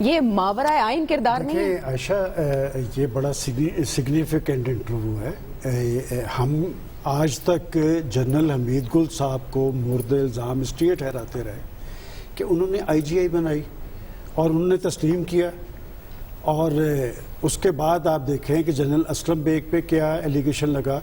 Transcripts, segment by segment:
یہ ماورائے آئین کردار نہیں ہے؟ عائشہ یہ بڑا سگنیفیکنٹ انٹرویو ہے. ہم آج تک جنرل حمید گل صاحب کو مورد الزام اس لیے ٹھہراتے رہے کہ انہوں نے آئی جی آئی بنائی اور انہوں نے تسلیم کیا, اور اس کے بعد آپ دیکھیں کہ جنرل اسلم بیگ پہ کیا ایلیگیشن لگا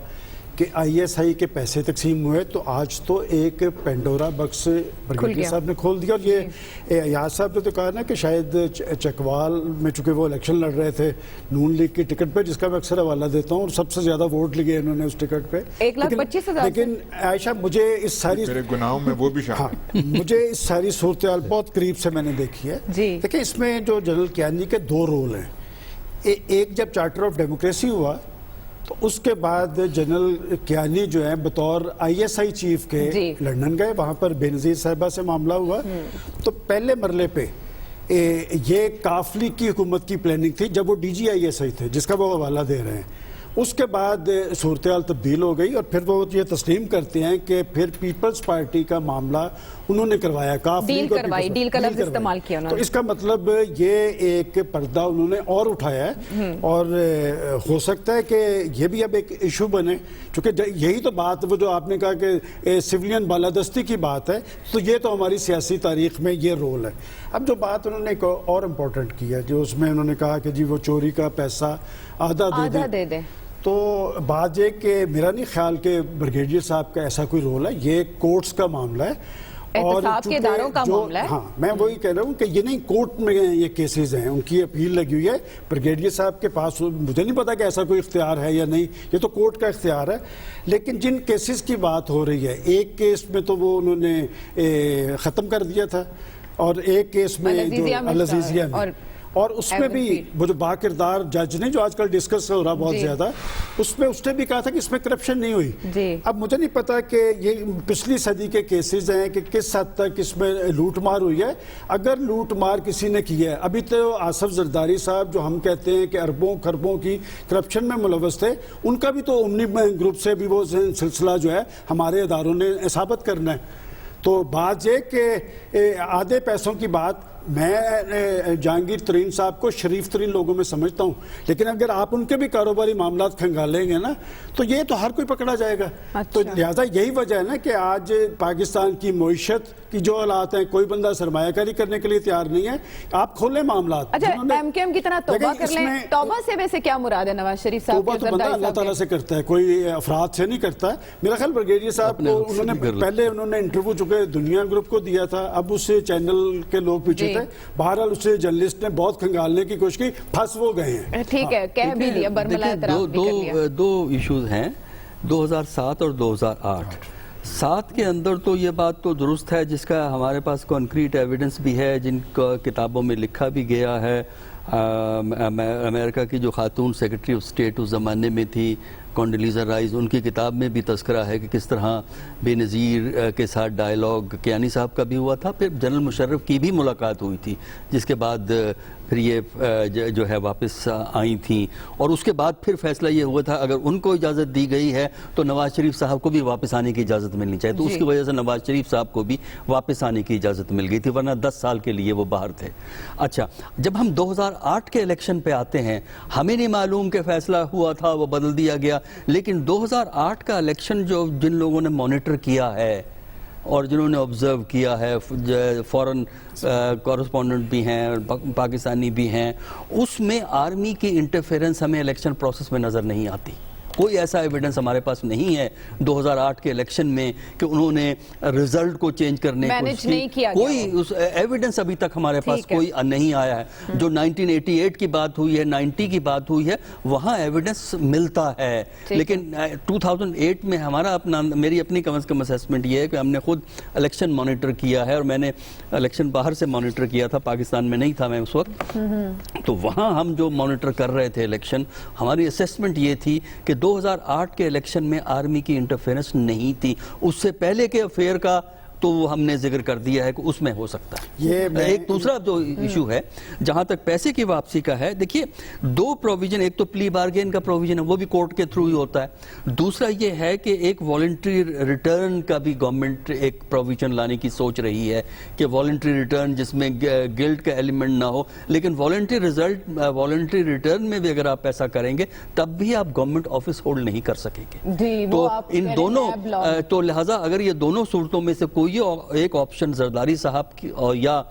کہ آئی ایس آئی کے پیسے تقسیم ہوئے. تو آج تو ایک پینڈورا بکس بریگیڈیئر صاحب نے کھول دیا. اور یہ ایاز صاحب نے تو کہا نا کہ شاید چکوال میں چونکہ وہ الیکشن لڑ رہے تھے نون لیگ کی ٹکٹ پہ, جس کا میں اکثر حوالہ دیتا ہوں, اور سب سے زیادہ ووٹ لیے انہوں نے اس ٹکٹ پہ 1,25,000. لیکن عائشہ مجھے اس ساری گناہوں میں وہ بھی شامل, مجھے اس ساری صورتحال بہت قریب سے میں نے دیکھی ہے. دیکھیں اس میں جو جنرل کیانی کے دو رول ہیں. ایک جب چارٹر آف ڈیموکریسی ہوا تو اس کے بعد جنرل کیانی جو ہے بطور آئی ایس آئی چیف کے لندن گئے, وہاں پر بے نظیر صاحبہ سے معاملہ ہوا. تو پہلے مرلے پہ یہ کافلی کی حکومت کی پلاننگ تھی جب وہ D G I S I تھے, جس کا وہ حوالہ دے رہے ہیں. اس کے بعد صورتحال تبدیل ہو گئی اور پھر وہ یہ تسلیم کرتے ہیں کہ پھر پیپلز پارٹی کا معاملہ انہوں نے کروایا, ڈیل کروائی, ڈیل کا لفظ استعمال کیا انہوں نے. تو اس کا مطلب یہ ایک پردہ انہوں نے اور اٹھایا ہے, اور ہو سکتا ہے کہ یہ بھی اب ایک ایشو بنے, چونکہ یہی تو بات وہ جو آپ نے کہا کہ سویلین بالادستی کی بات ہے, تو یہ تو ہماری سیاسی تاریخ میں یہ رول ہے. اب جو بات انہوں نے ایک اور امپورٹنٹ کی ہے, جو اس میں انہوں نے کہا کہ جی وہ چوری کا پیسہ آدھا دے دیں, تو بات یہ کہ میرا نہیں خیال کہ بریگیڈیئر صاحب کا ایسا کوئی رول ہے, یہ کورٹس کا معاملہ ہے, احتساب کے اداروں کا معاملہ ہے. ہاں میں وہی کہہ رہا ہوں کہ یہ نہیں کورٹ میں یہ کیسز ہیں, ان کی اپیل لگی ہوئی ہے. بریگیڈیئر صاحب کے پاس مجھے نہیں پتا کہ ایسا کوئی اختیار ہے یا نہیں, یہ تو کورٹ کا اختیار ہے. لیکن جن کیسز کی بات ہو رہی ہے, ایک کیس میں تو وہ انہوں نے ختم کر دیا تھا, اور ایک کیس میں جو العزیزیہ میں, اور اس میں بھی وہ جو باکردار جج نے جو آج کل ڈسکس ہو رہا بہت زیادہ, اس میں اس نے بھی کہا تھا کہ اس میں کرپشن نہیں ہوئی. اب مجھے نہیں پتا کہ یہ پچھلی صدی کے کیسز ہیں کہ کس حد تک اس میں لوٹ مار ہوئی ہے. اگر لوٹ مار کسی نے کی ہے, ابھی تو آصف زرداری صاحب جو ہم کہتے ہیں کہ اربوں خربوں کی کرپشن میں ملوث تھے, ان کا بھی تو اومنی گروپ سے بھی وہ سلسلہ جو ہے ہمارے اداروں نے ثابت کرنا ہے. تو بات یہ کہ آدھے پیسوں کی بات, میں جہانگیر ترین صاحب کو شریف ترین لوگوں میں سمجھتا ہوں, لیکن اگر آپ ان کے بھی کاروباری معاملات کھنگالیں گے نا تو یہ تو ہر کوئی پکڑا جائے گا. تو لہٰذا یہی وجہ ہے نا کہ آج پاکستان کی معیشت کی جو حالات ہیں, کوئی بندہ سرمایہ کاری کرنے کے لیے تیار نہیں ہے. آپ کھولیں معاملات. اچھا ایم کیو ایم کی طرح توبہ کر لیں, توبہ سے ویسے کیا مراد ہے نواز شریف صاحب؟ توبہ تو بندہ اللہ تعالیٰ سے کرتا ہے, کوئی افراد سے نہیں کرتا ہے. میرا خیال بریگیڈیئر صاحب کو انہوں نے پہلے انٹرویو چونکہ دنیا گروپ کو دیا تھا, اب اس چینل کے لوگ پیچھے تھے, بہرحال اسے جرنلسٹ نے بہت کھنگالنے کی کوشش کی, پھنس وہ گئے ہیں. ٹھیک ہے, کہہ بھی دیا, برملا اعتراف بھی کر لیا. دو ایشوز ہیں, 2007 اور 2008. 7 کے اندر تو یہ بات تو درست ہے, جس کا ہمارے پاس کانکریٹ ایویڈنس بھی ہے, جن کا کتابوں میں لکھا بھی گیا ہے. امریکہ کی جو خاتون سیکرٹری آف اسٹیٹ اس زمانے میں تھی, کونڈلیزا رائز, ان کی کتاب میں بھی تذکرہ ہے کہ کس طرح بے نظیر کے ساتھ ڈائیلاگ کیانی صاحب کا بھی ہوا تھا. پھر جنرل مشرف کی بھی ملاقات ہوئی تھی, جس کے بعد پھر یہ جو ہے واپس آئی تھیں, اور اس کے بعد پھر فیصلہ یہ ہوا تھا اگر ان کو اجازت دی گئی ہے تو نواز شریف صاحب کو بھی واپس آنے کی اجازت ملنی چاہیے. تو اس کی وجہ سے نواز شریف صاحب کو بھی واپس آنے کی اجازت مل گئی تھی, ورنہ 10 سال کے لیے وہ باہر تھے. اچھا, جب ہم 2008 کے الیکشن پہ آتے ہیں, ہمیں نہیں معلوم کہ فیصلہ ہوا تھا وہ بدل دیا گیا, لیکن 2008 کا الیکشن جو جن لوگوں نے مانیٹر کیا ہے اور جنہوں نے آبزرو کیا ہے, فورن کورسپونڈنٹ بھی ہیں, پاکستانی بھی ہیں, اس میں آرمی کی انٹرفیرنس ہمیں الیکشن پروسیس میں نظر نہیں آتی. کوئی ایسا ایویڈنس ہمارے پاس نہیں ہے 2008 کے الیکشن میں کہ انہوں نے رزلٹ کو چینج کرنے کی کوئی ایویڈنس ابھی تک ہمارے پاس کوئی نہیں آیا ہے. جو 1988 کی بات ہوئی ہے, 90 کی بات ہوئی ہے, وہاں ایویڈنس ملتا ہے. لیکن 2008 میں ہمارا میری اپنی کم از کم اسیسمنٹ یہ ہے کہ ہم نے خود الیکشن مانیٹر کیا ہے, اور میں نے الیکشن باہر سے مانیٹر کیا تھا, پاکستان میں نہیں تھا میں اس وقت. تو وہاں ہم جو مانیٹر کر رہے تھے الیکشن, ہماری اسیسمنٹ یہ تھی کہ 2008 کے الیکشن میں آرمی کی انٹرفیرنس نہیں تھی. اس سے پہلے کے افیئر کا تو ہم نے ذکر کر دیا ہے کہ اس میں ہو سکتا ہے. ایک دوسرا جو ایشو ہے جہاں تک پیسے کی واپسی کا ہے, دیکھیے دو پروویژن, ایک تو پلی بارگین کا پروویژن ہے وہ بھی کورٹ کے تھرو ہی ہوتا ہے, دوسرا یہ ہے کہ ایک والنٹری ریٹرن کا بھی گورنمنٹ ایک پروویژن لانے کی سوچ رہی ہے کہ والنٹری ریٹرن جس میں گلٹ کا ایلیمنٹ نہ ہو, لیکن والنٹری ریٹرن میں بھی اگر آپ ایسا کریں گے تب بھی آپ گورنمنٹ آفس ہولڈ نہیں کر سکیں گے. تو ان دونوں, تو لہٰذا اگر یہ دونوں صورتوں میں سے کوئی ایک آپشن زرداری صاحب کی یا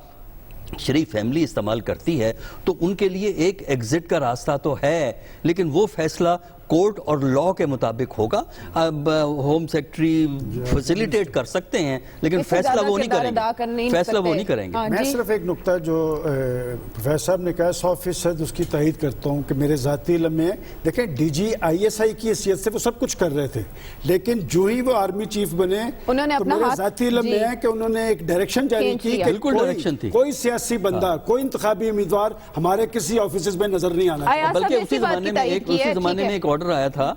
شریف فیملی استعمال کرتی ہے تو ان کے لیے ایک ایگزٹ کا راستہ تو ہے, لیکن وہ فیصلہ کورٹ اور لا کے مطابق ہوگا. اب ہوم سیکٹری فیسیلیٹیٹ کر سکتے ہیں لیکن فیصلہ وہ نہیں کریں گے. میں صرف ایک نقطہ جو پروفیسر صاحب نے کہا 100% اس کی تائید کرتا ہوں کہ میرے ذاتی علم میں دیکھیں D G I S I کی حیثیت سے وہ سب کچھ کر رہے تھے, لیکن جو ہی وہ آرمی چیف بنے تو میرے ذاتی علم میں ہے کہ انہوں نے ایک ڈائریکشن جاری کی کہ کوئی سیاسی بندہ, کوئی انتخابی امیدوار ہمارے کسی آفیسز میں نظر نہیں آنا. بلکہ اسی زمانے میں ایک آرڈر آیا تھا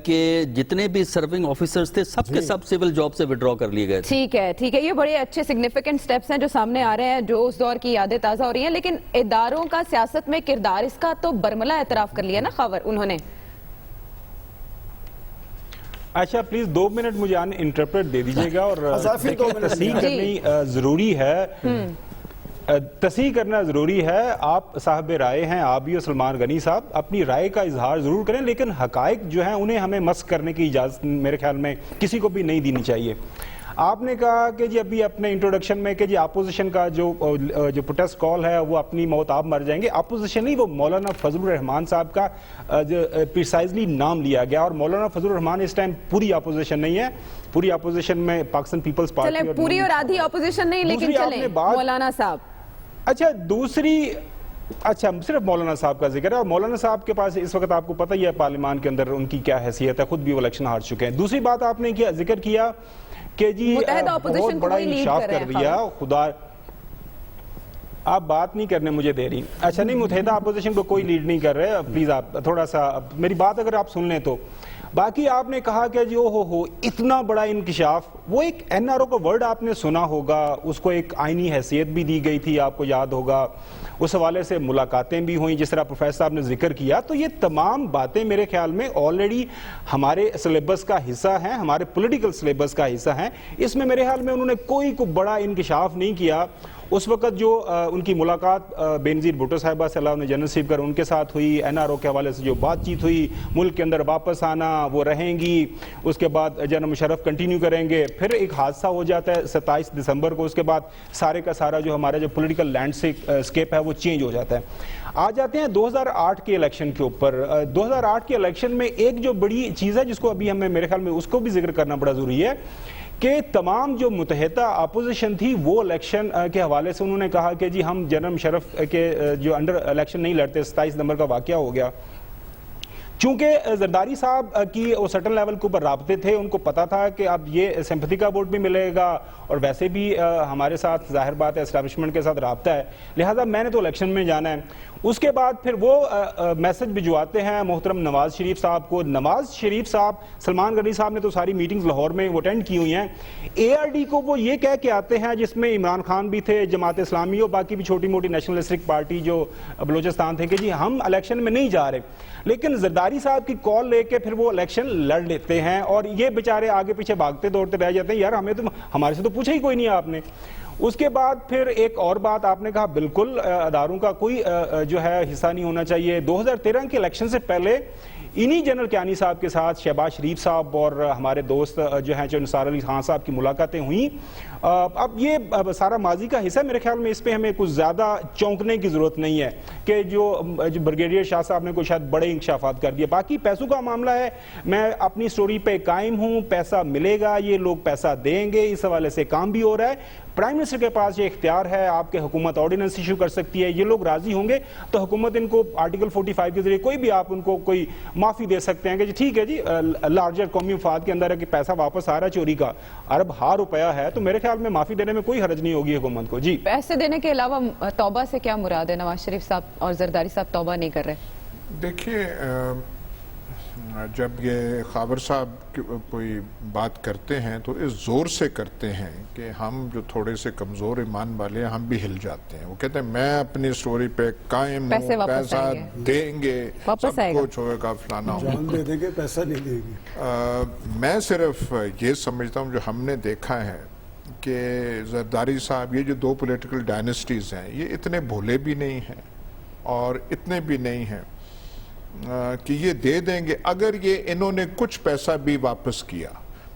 کہ جتنے بھی سرونگ آفیسرز تھے سب کے سب سول جاب سے وڈرا کر لیے گئے. ٹھیک ہے, یہ بڑے اچھے سگنیفیکنٹ سٹیپس ہیں جو سامنے آ رہے ہیں, جو اس دور کی یادیں تازہ ہو رہی ہیں, لیکن اداروں کا سیاست میں کردار اس کا تو برملا اعتراف کر لیا نا خاور انہوں نے. اچھا پلیز 2 منٹ مجھے انٹرپریٹ دے دیجیے گا, اور تصحیح کرنی ضروری ہے, تصحیح کرنا ضروری ہے. آپ صاحب رائے ہیں, آپ بھی اور سلمان غنی صاحب اپنی رائے کا اظہار ضرور کریں, لیکن حقائق جو ہیں انہیں ہمیں مسخ کرنے کی اجازت میرے خیال میں کسی کو بھی نہیں دینی چاہیے. آپ نے کہا کہ جی ابھی اپنے انٹروڈکشن میں کہ جی اپوزیشن کا جو پروٹیسٹ کال ہے وہ اپنی موت آپ مر جائیں گے. اپوزیشن نہیں, وہ مولانا فضل الرحمان صاحب کا پریسائزلی نام لیا گیا, اور مولانا فضل الرحمان اس ٹائم پوری اپوزیشن نہیں ہے. پوری اپوزیشن میں پاکستان پیپلز پارٹی, پوری اور آدھی اپوزیشن نہیں, لیکن چلیں مولانا صاحب. اچھا صرف مولانا صاحب کا ذکر ہے, اور مولانا صاحب کے پاس اس وقت آپ کو پتہ ہی ہے پارلیمان کے اندر ان کی کیا حیثیت ہے, خود بھی وہ الیکشن ہار چکے ہیں. دوسری بات آپ نے ذکر کیا کہ جی بہت بڑا انکشاف کر دیا خدا, آپ بات نہیں کرنے مجھے دے رہی. اچھا نہیں, متحدہ اپوزیشن کو کوئی لیڈ نہیں کر رہے, پلیز آپ تھوڑا سا میری بات اگر آپ سن لیں تو. باقی آپ نے کہا کہ جی ہو اتنا بڑا انکشاف, وہ ایک این آر او کا ورڈ آپ نے سنا ہوگا, اس کو ایک آئینی حیثیت بھی دی گئی تھی, آپ کو یاد ہوگا, اس حوالے سے ملاقاتیں بھی ہوئیں جس طرح پروفیسر صاحب نے ذکر کیا. تو یہ تمام باتیں میرے خیال میں آلریڈی ہمارے سلیبس کا حصہ ہیں, ہمارے پولیٹیکل سلیبس کا حصہ ہیں. اس میں میرے خیال میں انہوں نے کوئی بڑا انکشاف نہیں کیا. اس وقت جو ان کی ملاقات بینظیر بھٹو صاحبہ سے اللہ نے جنت نصیب کر ان کے ساتھ ہوئی, این آر او کے حوالے سے جو بات چیت ہوئی, ملک کے اندر واپس آنا, وہ رہیں گی, اس کے بعد جنرل مشرف کنٹینیو کریں گے, پھر ایک حادثہ ہو جاتا ہے 27 دسمبر کو, اس کے بعد سارے کا سارا جو ہمارا جو پولیٹیکل لینڈ اسکیپ ہے وہ چینج ہو جاتا ہے. آ جاتے ہیں 2008 کے الیکشن کے اوپر. 2008 کے الیکشن میں ایک جو بڑی چیز ہے جس کو ابھی ہمیں میرے خیال میں اس کو بھی ذکر کرنا بڑا ضروری ہے کہ تمام جو متحدہ اپوزیشن تھی وہ الیکشن کے حوالے سے انہوں نے کہا کہ جی ہم جنرل مشرف کے جو انڈر الیکشن نہیں لڑتے. 27 نومبر کا واقعہ ہو گیا, چونکہ زرداری صاحب کی وہ سٹن لیول کے اوپر رابطے تھے, ان کو پتا تھا کہ اب یہ سمپتھی کا ووٹ بھی ملے گا اور ویسے بھی ہمارے ساتھ ظاہر بات ہے اسٹیبلشمنٹ کے ساتھ رابطہ ہے, لہذا میں نے تو الیکشن میں جانا ہے. اس کے بعد پھر وہ میسج بھجواتے ہیں محترم نواز شریف صاحب کو. نواز شریف صاحب, سلمان غنی صاحب نے تو ساری میٹنگز لاہور میں وہ اٹینڈ کی ہوئی ہیں. اے آر ڈی کو وہ یہ کہہ کے آتے ہیں جس میں عمران خان بھی تھے, جماعت اسلامی اور باقی بھی چھوٹی موٹی نیشنلسٹک پارٹی جو بلوچستان تھے, کہ جی ہم الیکشن میں نہیں جا رہے. لیکن زرداری صاحب کی کال لے کے پھر وہ الیکشن لڑ لیتے ہیں, اور یہ بیچارے آگے پیچھے بھاگتے دوڑتے رہ جاتے ہیں, یار ہمیں تو ہمارے سے تو پوچھا ہی کوئی نہیں آپ نے. اس کے بعد پھر ایک اور بات آپ نے کہا, بالکل اداروں کا کوئی جو ہے حصہ نہیں ہونا چاہیے. 2013 کے الیکشن سے پہلے انہی جنرل کیانی صاحب کے ساتھ شہباز شریف صاحب اور ہمارے دوست جو ہیں نثار علی خان صاحب کی ملاقاتیں ہوئیں. اب یہ سارا ماضی کا حصہ, میرے خیال میں اس پہ ہمیں کچھ زیادہ چونکنے کی ضرورت نہیں ہے کہ جو بریگیڈیئر شاہ صاحب نے کوئی شاید بڑے انکشافات کر دیے. باقی پیسوں کا معاملہ ہے, میں اپنی سٹوری پہ قائم ہوں, پیسہ ملے گا, یہ لوگ پیسہ دیں گے, اس حوالے سے کام بھی ہو رہا ہے. پرائم منسٹر کے پاس یہ اختیار ہے, آپ کے حکومت آرڈیننس ایشو کر سکتی ہے, یہ لوگ راضی ہوں گے تو حکومت ان کو آرٹیکل 45 کے ذریعے کوئی بھی آپ ان کو کوئی معافی دے سکتے ہیں کہ جی ٹھیک ہے جی لارجر قومی مفاد کے اندر ہے کہ پیسہ واپس آ رہا ہے چوری کا, ارب ہار روپیہ ہے, تو میرے خیال میں معافی دینے میں کوئی حرج نہیں ہوگی حکومت کو. جی پیسے دینے کے علاوہ توبہ سے کیا مراد ہے؟ نواز شریف صاحب اور زرداری صاحب توبہ نہیں کر رہے. دیکھیے جب یہ خاور صاحب کوئی بات کرتے ہیں تو اس زور سے کرتے ہیں کہ ہم جو تھوڑے سے کمزور ایمان والے ہیں ہم بھی ہل جاتے ہیں. وہ کہتے ہیں میں اپنی سٹوری پہ قائم ہوں, پیسہ دیں گے, سب کچھ ہوئے گا, فلانا ہوگا, جان دے دیں گے, پیسہ نہیں دیں گے. میں صرف یہ سمجھتا ہوں جو ہم نے دیکھا ہے کہ زرداری صاحب, یہ جو دو پولیٹیکل ڈائنسٹیز ہیں یہ اتنے بھولے بھی نہیں ہیں اور اتنے بھی نہیں ہیں کہ یہ دے دیں گے. اگر یہ انہوں نے کچھ پیسہ بھی واپس کیا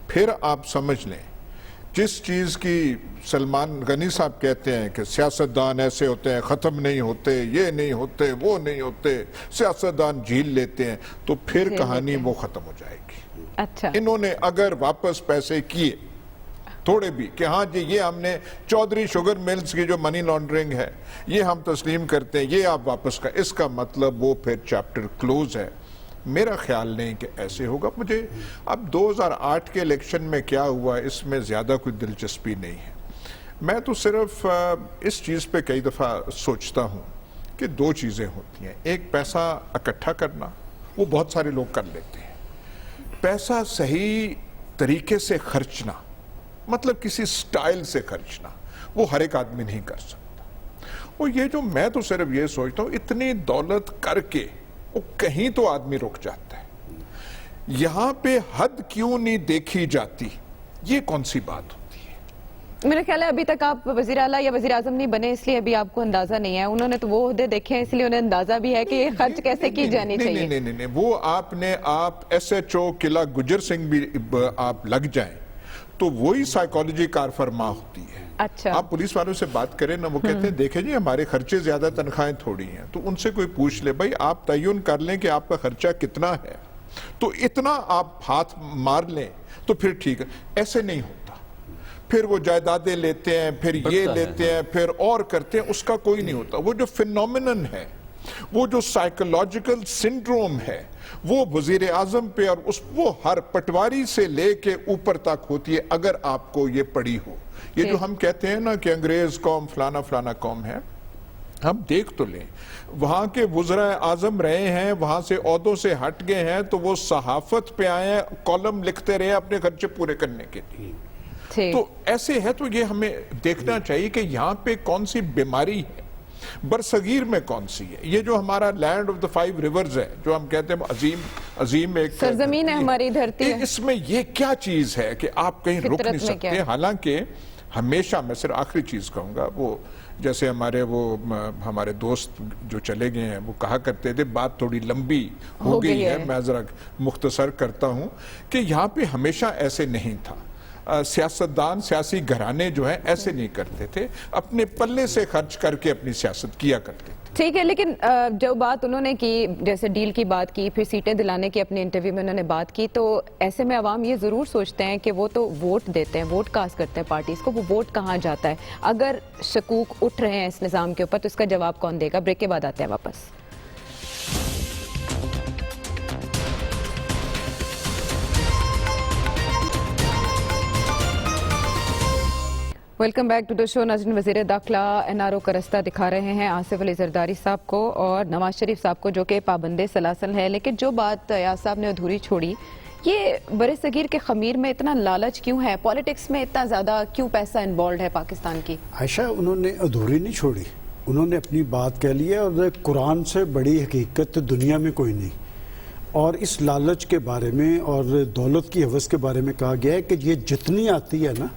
پھر آپ سمجھ لیں جس چیز کی سلمان غنی صاحب کہتے ہیں کہ سیاستدان ایسے ہوتے ہیں, ختم نہیں ہوتے, یہ نہیں ہوتے, وہ نہیں ہوتے, سیاستدان جھیل لیتے ہیں, تو پھر کہانی وہ ختم ہو جائے گی. اچھا, انہوں نے اگر واپس پیسے کیے تھوڑے بھی کہ ہاں جی یہ ہم نے چودھری شوگر ملز کی جو منی لانڈرنگ ہے یہ ہم تسلیم کرتے ہیں, یہ آپ واپس کا, اس کا مطلب وہ پھر چیپٹر کلوز ہے. میرا خیال نہیں کہ ایسے ہوگا. مجھے اب 2008 کے الیکشن میں کیا ہوا اس میں زیادہ کوئی دلچسپی نہیں ہے. میں تو صرف اس چیز پہ کئی دفعہ سوچتا ہوں کہ دو چیزیں ہوتی ہیں. ایک پیسہ اکٹھا کرنا, وہ بہت سارے لوگ کر لیتے ہیں. پیسہ صحیح طریقے سے خرچنا, مطلب کسی سٹائل سے خرچنا, وہ ہر ایک آدمی نہیں کر سکتا. اور یہ جو میں تو صرف یہ سوچتا ہوں اتنی دولت کر کے وہ کہیں تو آدمی رک جاتا ہے. یہاں پہ حد کیوں نہیں دیکھی جاتی, یہ کون سی بات ہوتی ہے؟ میرا خیال ہے ابھی تک آپ وزیر اعلیٰ یا وزیر اعظم نہیں بنے اس لیے ابھی آپ کو اندازہ نہیں ہے. انہوں نے تو وہ عہدے دیکھے ہیں اس لیے انہیں اندازہ بھی ہے کہ یہ خرچ کیسے کی جانی چاہیے. نہیں, وہ آپ ایس ایچ او قلعہ گجر سنگھ بھی آپ لگ جائیں تو وہی سائیکالوجی کار فرما ہوتی ہے. اچھا, آپ پولیس والوں سے بات کریں نا, وہ کہتے ہیں دیکھیں جی ہمارے خرچے زیادہ, تنخواہیں تھوڑی ہیں. تو ان سے کوئی پوچھ لے بھائی آپ تعین کر لیں کہ آپ کا خرچہ کتنا ہے, تو اتنا آپ ہاتھ مار لیں تو پھر ٹھیک ہے. ایسے نہیں ہوتا. پھر وہ جائیدادیں لیتے ہیں, پھر یہ لیتے ہیں, پھر اور کرتے ہیں, اس کا کوئی نہیں ہوتا. وہ جو فینومینن ہے, وہ جو سائیکولوجیکل سنڈروم ہے, وہ وزیر اعظم پہ اور وہ ہر پٹواری سے لے کے اوپر تک ہوتی ہے. اگر آپ کو یہ پڑی ہو, یہ جو ہم کہتے ہیں نا کہ انگریز قوم فلانا فلانا قوم ہے, ہم دیکھ تو لیں وہاں کے وزراء اعظم رہے ہیں, وہاں سے عہدوں سے ہٹ گئے ہیں تو وہ صحافت پہ آئے ہیں, کالم لکھتے رہے اپنے خرچے پورے کرنے کے لیے. تو ایسے ہے, تو یہ ہمیں دیکھنا چاہیے کہ یہاں پہ کون سی بیماری ہے, برصغیر میں کون سی ہے. یہ جو ہمارا لینڈ آف دا 5 ریورز ہے, جو ہم کہتے ہیں عظیم ایک سرزمین ہے ہماری دھرتی ہے, اس میں یہ کیا چیز ہے کہ آپ کہیں رک نہیں سکتے. حالانکہ ہمیشہ میں صرف آخری چیز کہوں گا, وہ جیسے ہمارے دوست جو چلے گئے ہیں وہ کہا کرتے تھے بات تھوڑی لمبی ہو گئی ہے, میں ذرا مختصر کرتا ہوں کہ یہاں پہ ہمیشہ ایسے نہیں تھا. سیاستدان, سیاسی گھرانے جو ہیں ایسے نہیں کرتے تھے, اپنے پلے سے خرچ کر کے اپنی سیاست کیا کرتے تھے. ٹھیک ہے, لیکن جو بات انہوں نے کی, جیسے ڈیل کی بات کی, پھر سیٹیں دلانے کی اپنے انٹرویو میں انہوں نے بات کی, تو ایسے میں عوام یہ ضرور سوچتے ہیں کہ وہ تو ووٹ دیتے ہیں, ووٹ کاسٹ کرتے ہیں پارٹیز کو, وہ ووٹ کہاں جاتا ہے. اگر شکوک اٹھ رہے ہیں اس نظام کے اوپر تو اس کا جواب کون دے گا؟ بریک کے بعد آتے ہیں واپس. ویلکم بیک ٹو دا شو. ناظرین, وزیر داخلہ این آر او کا رستہ دکھا رہے ہیں آصف علی زرداری صاحب کو اور نواز شریف صاحب کو, جو کہ پابند سلاسل ہے. لیکن جو بات ایاز صاحب نے ادھوری چھوڑی, یہ برصغیر کے خمیر میں اتنا لالچ کیوں ہے, پالیٹکس میں اتنا زیادہ کیوں پیسہ انوالوڈ ہے پاکستان کی؟ عائشہ, انہوں نے ادھوری نہیں چھوڑی, انہوں نے اپنی بات کہہ لی ہے, اور قرآن سے بڑی حقیقت دنیا میں کوئی نہیں. اور اس لالچ کے بارے میں اور دولت کی حوث کے بارے میں کہا گیا ہے کہ یہ جتنی آتی ہے نا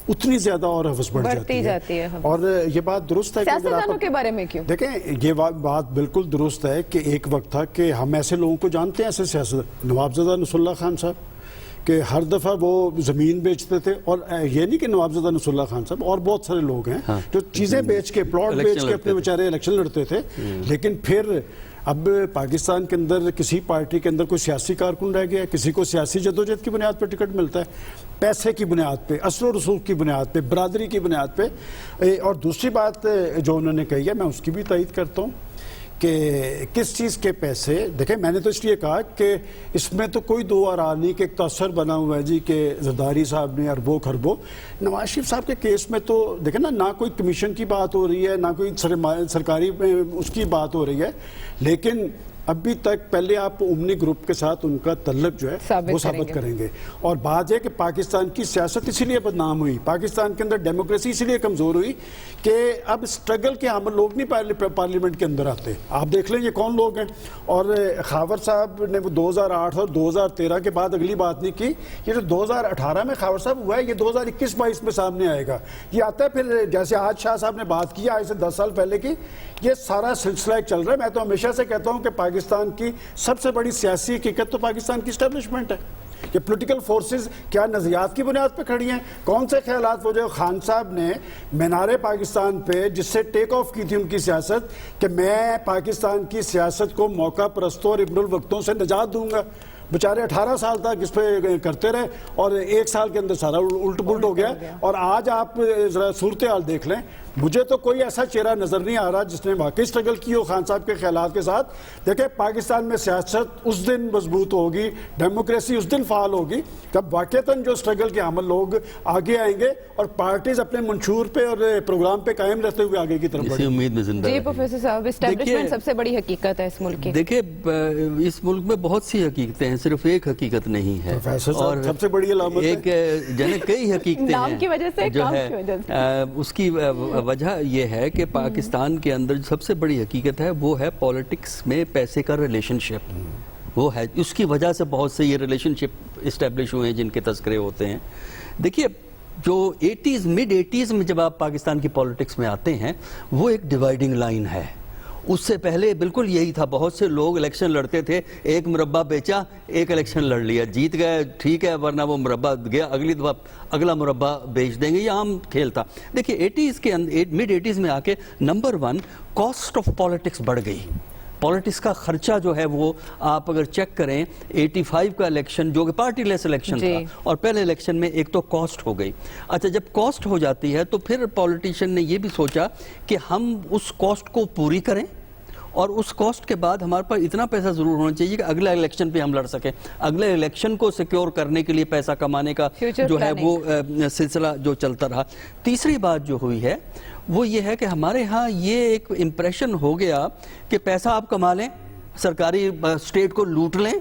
اتنی زیادہ اور حوث بڑھ جاتی ہے. اور یہ بات درست ہے کہ سیاستدانوں کے بارے میں کیوں؟ دیکھیں, یہ بات بالکل درست ہے کہ ایک وقت تھا کہ ہم ایسے لوگوں کو جانتے ہیں, ایسے سیاست, نوابزادہ نصر اللہ خان صاحب, کہ ہر دفعہ وہ زمین بیچتے تھے. اور یہ نہیں کہ نوابزادہ نصر اللہ خان صاحب, اور بہت سارے لوگ ہیں جو چیزیں بیچ کے, پلاٹ بیچ کے اپنے بیچارے الیکشن لڑتے تھے. لیکن پھر اب پاکستان کے اندر کسی پارٹی کے اندر کوئی سیاسی کارکن رہ گیا, کسی کو سیاسی جدوجہد کی بنیاد پہ ٹکٹ ملتا ہے, پیسے کی بنیاد پہ, اثر و رسوخ کی بنیاد پہ, برادری کی بنیاد پہ. اور دوسری بات جو انہوں نے کہی ہے, میں اس کی بھی تائید کرتا ہوں کہ کس چیز کے پیسے. دیکھیں, میں نے تو اس لیے کہا کہ اس میں تو کوئی دو آراء نہیں کہ ایک تاثر بنا ہوا ہے جی کہ زرداری صاحب نے اربوں خربوں. نواز شریف صاحب کے کیس میں تو دیکھیں نا, نہ کوئی کمیشن کی بات ہو رہی ہے, نہ کوئی سرکاری اس کی بات ہو رہی ہے, لیکن ابھی تک پہلے آپ امنی گروپ کے ساتھ ان کا تعلق جو ہے وہ ثابت کریں گے. اور بات ہے کہ پاکستان کی سیاست اسی لیے بدنام ہوئی, پاکستان کے اندر ڈیموکریسی اسی لیے کمزور ہوئی کہ اب اسٹرگل کے عمل لوگ نہیں پارلیمنٹ کے اندر آتے. آپ دیکھ لیں یہ کون لوگ ہیں. اور خاور صاحب نے 2008 اور 2013 کے بعد اگلی بات نہیں کی. یہ جو 2018 میں خاور صاحب ہوا ہے یہ 2021-22 میں سامنے آئے گا. یہ آتا ہے پھر جیسے آج شاہ صاحب نے بات کی آج سے 10 سال پہلے کی, یہ سارا سلسلہ ایک چل رہا ہے. میں تو ہمیشہ سے کہتا ہوں کہ پاکستان کی سب سے بڑی سیاسی حقیقت تو پاکستان کی اسٹیبلشمنٹ ہے. یہ پولیٹیکل فورسز کیا نظریات کی بنیاد پہ کھڑی ہیں, کون سے خیالات, وہ جو خان صاحب نے مینار پاکستان پہ جس سے ٹیک آف کی تھی ان کی سیاست کہ میں پاکستان کی سیاست کو موقع پرستوں اور ابن الوقتوں سے نجات دوں گا, بیچارے 18 سال تک اس پہ کرتے رہے اور 1 سال کے اندر سارا الٹ پلٹ ہو گیا. اور آج آپ ذرا صورتحال دیکھ لیں, مجھے تو کوئی ایسا چہرہ نظر نہیں آ رہا جس نے واقعی اسٹرگل کی ہو خان صاحب کے خیالات کے ساتھ. دیکھیں پاکستان میں سیاست اس دن مضبوط ہوگی, ڈیموکریسی اس دن فعال ہوگی جب واقعتاً جو اسٹرگل کے عمل لوگ آگے آئیں گے اور پارٹیز اپنے منشور پہ اور پروگرام پہ قائم رہتے ہوئے آگے کی طرف اسی امید میں زندہ جی پروفیسر صاحب, اسٹیبلشمنٹ سب سے بڑی حقیقت ہے اس ملک کی. دیکھیں اس ملک میں بہت سی حقیقتیں ہیں, صرف ایک حقیقت نہیں ہے. اور سب سے بڑی علامت ایک جنہیں کئی حقیقتیں نام کی وجہ سے, جو ہے اس کی وجہ یہ ہے کہ پاکستان کے اندر سب سے بڑی حقیقت ہے وہ ہے پولیٹکس میں پیسے کا ریلیشن شپ. وہ ہے اس کی وجہ سے بہت سے یہ ریلیشن شپ اسٹیبلش ہوئے ہیں جن کے تذکرے ہوتے ہیں. دیکھیے جو 80s mid 80s میں جب آپ پاکستان کی پولیٹکس میں آتے ہیں وہ ایک ڈیوائیڈنگ لائن ہے. اس سے پہلے بالکل یہی تھا, بہت سے لوگ الیکشن لڑتے تھے, ایک مربع بیچا, ایک الیکشن لڑ لیا, جیت گئے ٹھیک ہے, ورنہ وہ مربع گیا, اگلی دفعہ اگلا مربع بیچ دیں گے, یہ عام کھیل تھا. دیکھیے 80s کے mid 80s میں آ کے نمبر 1 کاسٹ آف پالیٹکس بڑھ گئی. پالیٹکس کا خرچہ جو ہے وہ آپ اگر چیک کریں 85 کا الیکشن جو کہ پارٹی لیس الیکشن تھا اور پہلے الیکشن میں ایک تو کاسٹ ہو گئی. اچھا جب کاسٹ ہو جاتی ہے تو پھر پالیٹیشین نے یہ بھی سوچا کہ ہم اس کاسٹ کو پوری کریں اور اس کاسٹ کے بعد ہمارے پاس اتنا پیسہ ضرور ہونا چاہیے کہ اگلے الیکشن پہ ہم لڑ سکیں. اگلے الیکشن کو سیکیور کرنے کے لیے پیسہ کمانے کا جو ہے وہ سلسلہ جو چلتا رہا. تیسری بات جو ہوئی ہے وہ یہ ہے کہ ہمارے ہاں یہ ایک امپریشن ہو گیا کہ پیسہ آپ کما لیں, سرکاری اسٹیٹ کو لوٹ لیں,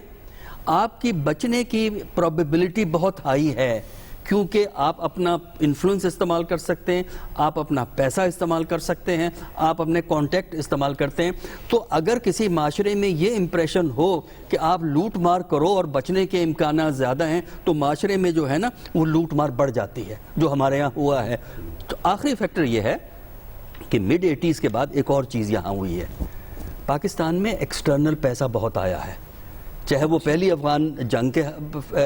آپ کی بچنے کی پروبیبلٹی بہت ہائی ہے کیونکہ آپ اپنا انفلوئنس استعمال کر سکتے ہیں, آپ اپنا پیسہ استعمال کر سکتے ہیں, آپ اپنے کانٹیکٹ استعمال کرتے ہیں. تو اگر کسی معاشرے میں یہ امپریشن ہو کہ آپ لوٹ مار کرو اور بچنے کے امکانات زیادہ ہیں تو معاشرے میں جو ہے نا وہ لوٹ مار بڑھ جاتی ہے, جو ہمارے یہاں ہوا ہے. تو آخری فیکٹر یہ ہے کہ mid 80s کے بعد ایک اور چیز یہاں ہوئی ہے, پاکستان میں ایکسٹرنل پیسہ بہت آیا ہے, چاہے وہ پہلی افغان جنگ کے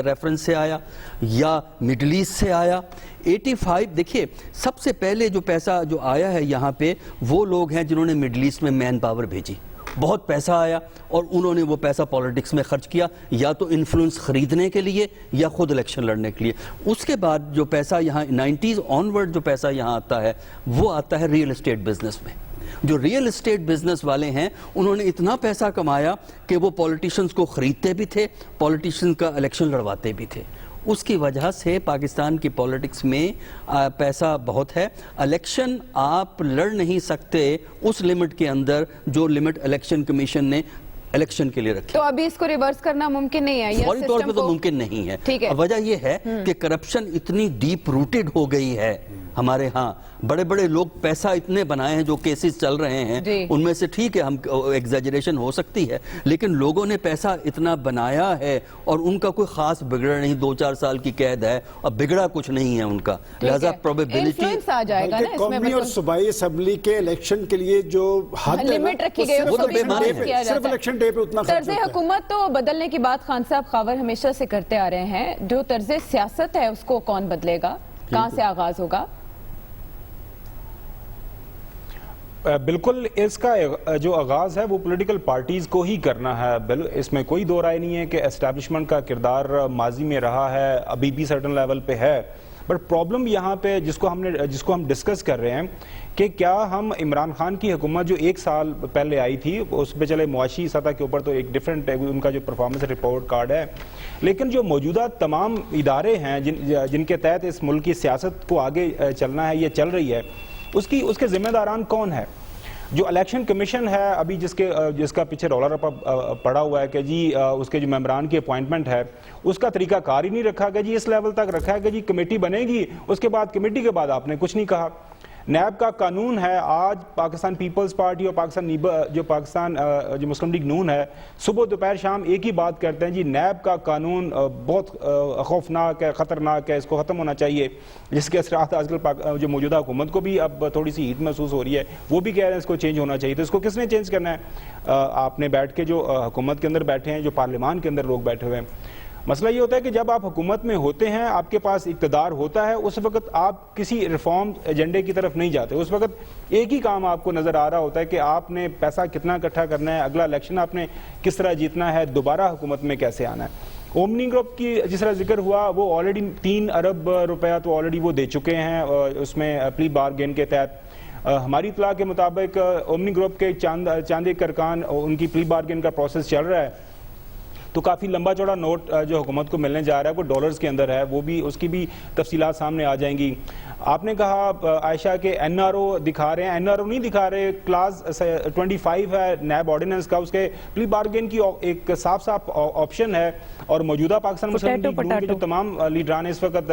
ریفرنس سے آیا یا مڈل ایسٹ سے آیا. 85 دیکھیے سب سے پہلے جو پیسہ جو آیا ہے یہاں پہ وہ لوگ ہیں جنہوں نے مڈل ایسٹ میں مین پاور بھیجی, بہت پیسہ آیا اور انہوں نے وہ پیسہ پالیٹکس میں خرچ کیا, یا تو انفلوئنس خریدنے کے لیے یا خود الیکشن لڑنے کے لیے. اس کے بعد جو پیسہ یہاں 90s آنورڈ جو پیسہ یہاں آتا ہے وہ آتا ہے ریئل اسٹیٹ بزنس میں. جو ریئل اسٹیٹ بزنس والے ہیں انہوں نے اتنا پیسہ کمایا کہ وہ پولیٹیشنز کو خریدتے بھی تھے, پولیٹیشنز کا الیکشن لڑواتے بھی تھے. اس کی وجہ سے پاکستان کی پولیٹکس میں پیسہ بہت ہے. الیکشن آپ لڑ نہیں سکتے اس لمٹ کے اندر جو لمٹ الیکشن کمیشن نے الیکشن کے لیے رکھی. تو ابھی اس کو ریورس کرنا ممکن نہیں ہے, فوری طور پہ تو ممکن نہیں ہے. وجہ یہ ہے کہ کرپشن اتنی ڈیپ روٹڈ ہو گئی ہے ہمارے ہاں, بڑے بڑے لوگ پیسہ اتنے بنائے ہیں جو کیسز چل رہے ہیں ان میں سے ٹھیک ہے ہم ایگزیجریشن ہو سکتی ہے لیکن لوگوں نے پیسہ اتنا بنایا ہے اور ان کا کوئی خاص بگڑا نہیں, 2-4 سال کی قید ہے اور بگڑا کچھ نہیں ہے ان کا, لہذا پروبیبلٹی آ جائے گا نا. قومی اور صوبائی اسمبلی کے الیکشن کے لیے جو حد لمٹ رکھی گئی وہ تو بے معنی ہے, صرف الیکشن ڈے پہ اتنا طرز حکومت تو بدلنے کی بات خان صاحب خاور ہمیشہ سے کرتے آ رہے ہیں, جو طرز سیاست ہے اس کو کون بدلے گا, کہاں سے آغاز ہوگا؟ بالکل اس کا جو آغاز ہے وہ پولیٹیکل پارٹیز کو ہی کرنا ہے. اس میں کوئی دو رائے نہیں ہے کہ اسٹیبلشمنٹ کا کردار ماضی میں رہا ہے, ابھی بھی سرٹن لیول پہ ہے. بٹ پرابلم یہاں پہ جس کو ہم ڈسکس کر رہے ہیں کہ کیا ہم عمران خان کی حکومت جو 1 سال پہلے آئی تھی اس پہ چلے معاشی سطح کے اوپر تو ایک ڈیفرنٹ ان کا جو پرفارمنس رپورٹ کارڈ ہے, لیکن جو موجودہ تمام ادارے ہیں جن کے تحت اس ملک کی سیاست کو آگے چلنا ہے, یہ چل رہی ہے, اس کے ذمہ داران کون ہے؟ جو الیکشن کمیشن ہے ابھی جس کا پیچھے رولا رپا پڑا ہوا ہے کہ جی اس کے جو ممبران کی اپوائنٹمنٹ ہے اس کا طریقہ کار ہی نہیں رکھا گیا جی، اس لیول تک رکھا ہے کہ جی کمیٹی بنے گی، اس کے بعد کمیٹی کے بعد آپ نے کچھ نہیں کہا۔ نیب کا قانون ہے، آج پاکستان پیپلز پارٹی اور پاکستان جو مسلم لیگ نون ہے صبح دوپہر شام ایک ہی بات کرتے ہیں جی نیب کا قانون بہت خوفناک ہے، خطرناک ہے، اس کو ختم ہونا چاہیے، جس کے اثرات آج کل جو موجودہ حکومت کو بھی اب تھوڑی سی ہیٹ محسوس ہو رہی ہے، وہ بھی کہہ رہے ہیں اس کو چینج ہونا چاہیے۔ تو اس کو کس نے چینج کرنا ہے؟ آپ نے بیٹھ کے جو حکومت کے اندر بیٹھے ہیں، جو پارلیمان کے اندر لوگ بیٹھے ہوئے ہیں، مسئلہ یہ ہوتا ہے کہ جب آپ حکومت میں ہوتے ہیں، آپ کے پاس اقتدار ہوتا ہے، اس وقت آپ کسی ریفارم ایجنڈے کی طرف نہیں جاتے، اس وقت ایک ہی کام آپ کو نظر آ رہا ہوتا ہے کہ آپ نے پیسہ کتنا اکٹھا کرنا ہے، اگلا الیکشن آپ نے کس طرح جیتنا ہے، دوبارہ حکومت میں کیسے آنا ہے۔ اومنی گروپ کی جس طرح ذکر ہوا، وہ آلریڈی 3 ارب روپیہ تو آلریڈی وہ دے چکے ہیں اس میں پلی بارگین کے تحت۔ ہماری اطلاع کے مطابق اومنی گروپ کے چاند ایک ارکان ان کی پلی بارگین کا پروسیس چل رہا ہے، تو کافی لمبا چوڑا نوٹ جو حکومت کو ملنے جا رہا ہے وہ ڈالرز کے اندر ہے، وہ بھی اس کی بھی تفصیلات سامنے آ جائیں گی۔ آپ نے کہا عائشہ کہ این آر او دکھا رہے ہیں، این آر او نہیں دکھا رہے، کلاس 25 ہے نیب آرڈیننس کا، اس کے پلی بارگین کی ایک صاف آپشن ہے، اور موجودہ پاکستان مسلم لیگ نون کے جو تمام لیڈران اس وقت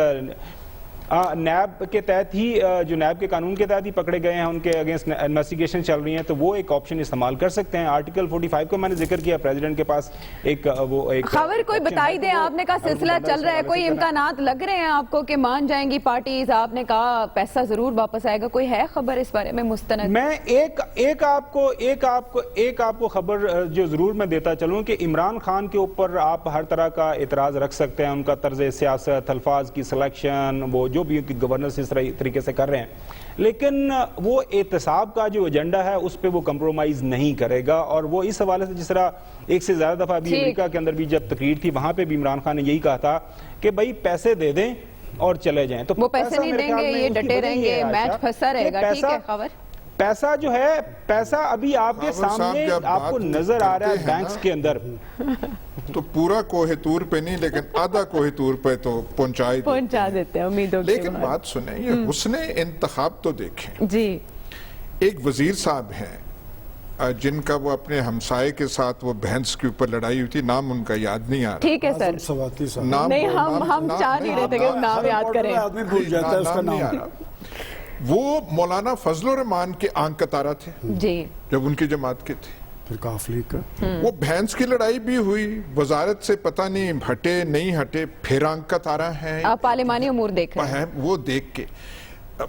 نیب کے تحت ہی جو نیب کے قانون کے تحت ہی پکڑے گئے ہیں، ان کے اگینسٹ انویسٹیگیشن چل رہی ہیں، تو وہ ایک آپشن استعمال کر سکتے ہیں۔ آرٹیکل 45 کو میں نے ذکر کیا، پریزیڈنٹ کے پاس ایک خبر کوئی بتائی دے، آپ نے کہا سلسلہ چل رہا ہے، کوئی امکانات لگ رہے ہیں آپ کو کہ مان جائیں گی پارٹیز؟ آپ نے کہا پیسہ ضرور واپس آئے گا، کوئی ہے خبر اس بارے میں مستند؟ میں ایک آپ کو خبر جو ضرور میں دیتا چلوں کہ عمران خان کے اوپر آپ ہر طرح کا اعتراض رکھ سکتے ہیں، ان کا طرز سیاست، الفاظ کی سلیکشن، وہ جو بھی گورننس اس طریقے سے کر رہے ہیں، لیکن وہ احتساب کا جو ایجنڈا ہے اس پہ وہ کمپرومائز نہیں کرے گا، اور وہ اس حوالے سے جس طرح ایک سے زیادہ دفعہ بھی امریکہ کے اندر بھی جب تقریر تھی وہاں پہ بھی عمران خان نے یہی کہا تھا کہ بھائی پیسے دے دیں اور چلے جائیں۔ تو وہ پیسے نہیں دیں گے، یہ ڈٹے رہیں گے، میچ پھنسا رہے گا۔ ٹھیک ہے خبر، پیسہ جو ہے، پیسہ ابھی آپ کے سامنے آپ کو نظر آ رہا ہے بینکس کے اندر، تو پورا کوہ طور پہ نہیں لیکن آدھا کوہ طور پہ تو پہنچا دیتے ہیں امیدوں کے۔ لیکن بات سنیں، یہ حسن انتخاب تو دیکھیں جی، ایک وزیر صاحب ہیں جن کا وہ اپنے ہمسائے کے ساتھ وہ بہنس کے اوپر لڑائی ہوئی تھی، نام ان کا یاد نہیں آ رہا۔ ٹھیک ہے سر، نہیں ہم چاہ نہیں رہے تھے کہ نام یاد کریں، آدمی بھول جاتا ہے اس کا نام۔ وہ مولانا فضل الرحمان کے آنکھ کتارا تھے جی، جب ان کی جماعت کے تھے، وہ بھینس کی لڑائی بھی ہوئی، وزارت سے پتہ نہیں ہٹے نہیں ہٹے، پھر آنکھ کتارا ہے۔ آپ پارلیمانی امور دیکھ رہے ہیں، وہ دیکھ کے